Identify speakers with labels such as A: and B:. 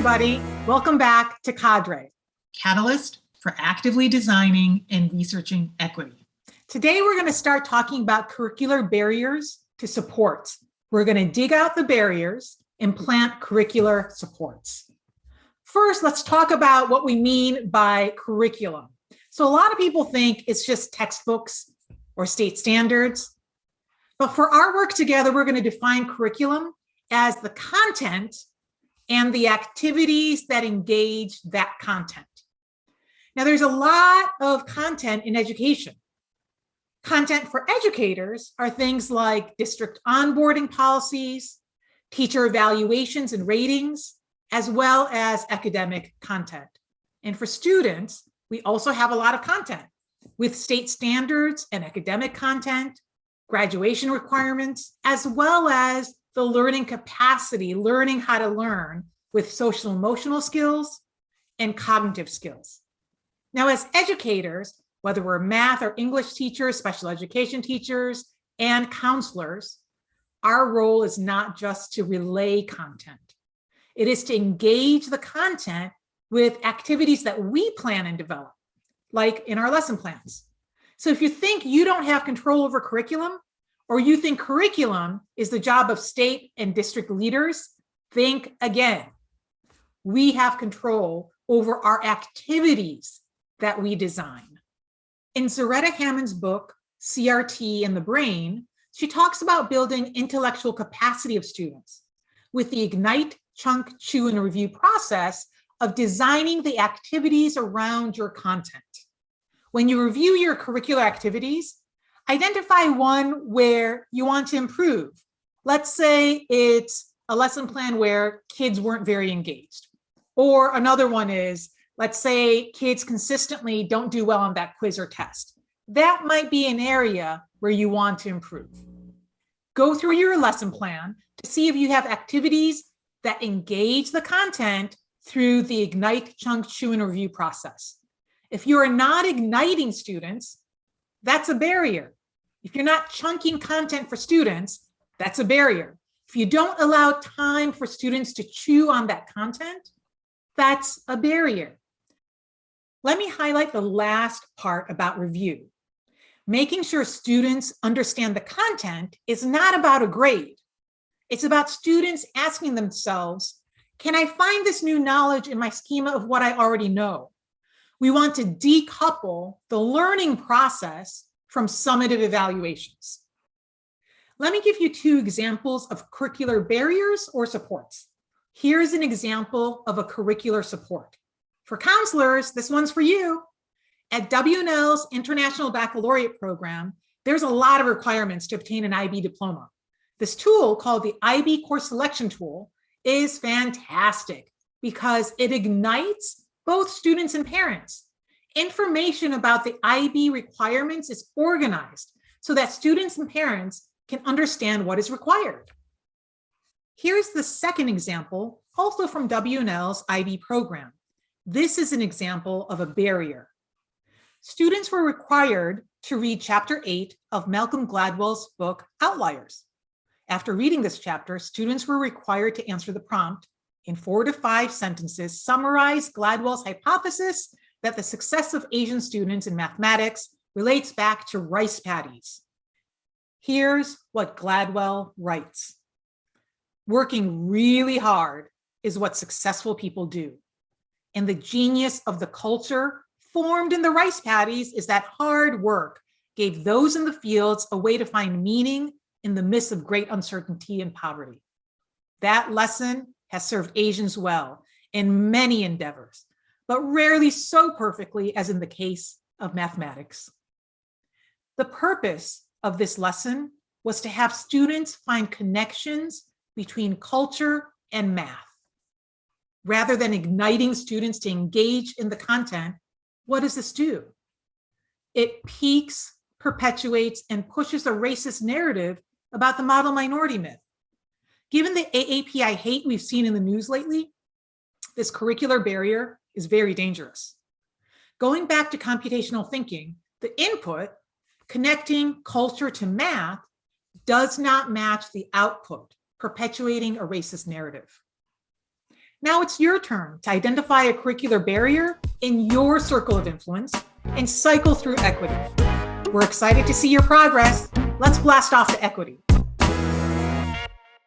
A: everybody. Welcome back to CADRE,
B: Catalyst for actively designing and researching equity.
A: Today, we're going to start talking about curricular barriers to supports. We're going to dig out the barriers and plant curricular supports. First, let's talk about what we mean by curriculum. So a lot of people think it's just textbooks or state standards. But for our work together, we're going to define curriculum as the content and the activities that engage that content. Now, there's a lot of content in education. Content for educators are things like district onboarding policies, teacher evaluations and ratings, as well as academic content. And for students, we also have a lot of content with state standards and academic content, graduation requirements, as well as the learning capacity, learning how to learn with social emotional skills and cognitive skills. Now, as educators, whether we're math or English teachers, special education teachers, and counselors, our role is not just to relay content. It is to engage the content with activities that we plan and develop, like in our lesson plans. So if you think you don't have control over curriculum, or you think curriculum is the job of state and district leaders, think again. We have control over our activities that we design. In Zaretta Hammond's book, CRT and the Brain, she talks about building intellectual capacity of students with the ignite, chunk, chew, and review process of designing the activities around your content. When you review your curricular activities, identify one where you want to improve. Let's say it's a lesson plan where kids weren't very engaged. Or another one is, let's say kids consistently don't do well on that quiz or test. That might be an area where you want to improve. Go through your lesson plan to see if you have activities that engage the content through the ignite, chunk, chew, and review process. If you are not igniting students, that's a barrier. If you're not chunking content for students, that's a barrier. If you don't allow time for students to chew on that content, that's a barrier. Let me highlight the last part about review. Making sure students understand the content is not about a grade. It's about students asking themselves, can I find this new knowledge in my schema of what I already know? We want to decouple the learning process from summative evaluations. Let me give you two examples of curricular barriers or supports. Here's an example of a curricular support. For counselors, this one's for you. At W&L's International Baccalaureate program, there's a lot of requirements to obtain an IB diploma. This tool, called the IB Course Selection Tool, is fantastic because it ignites both students and parents. Information about the IB requirements is organized so that students and parents can understand what is required. Here's the second example, also from W&L's IB program. This is an example of a barrier. Students were required to read Chapter 8 of Malcolm Gladwell's book, Outliers. After reading this chapter, students were required to answer the prompt in 4 to 5 sentences, summarize Gladwell's hypothesis that the success of Asian students in mathematics relates back to rice paddies. Here's what Gladwell writes. Working really hard is what successful people do. And the genius of the culture formed in the rice paddies is that hard work gave those in the fields a way to find meaning in the midst of great uncertainty and poverty. That lesson has served Asians well in many endeavors, but rarely so perfectly as in the case of mathematics. The purpose of this lesson was to have students find connections between culture and math. Rather than igniting students to engage in the content, what does this do? It piques, perpetuates, and pushes a racist narrative about the model minority myth. Given the AAPI hate we've seen in the news lately, this curricular barrier is very dangerous. Going back to computational thinking, the input, connecting culture to math, does not match the output, perpetuating a racist narrative. Now it's your turn to identify a curricular barrier in your circle of influence and cycle through equity. We're excited to see your progress. Let's blast off to equity.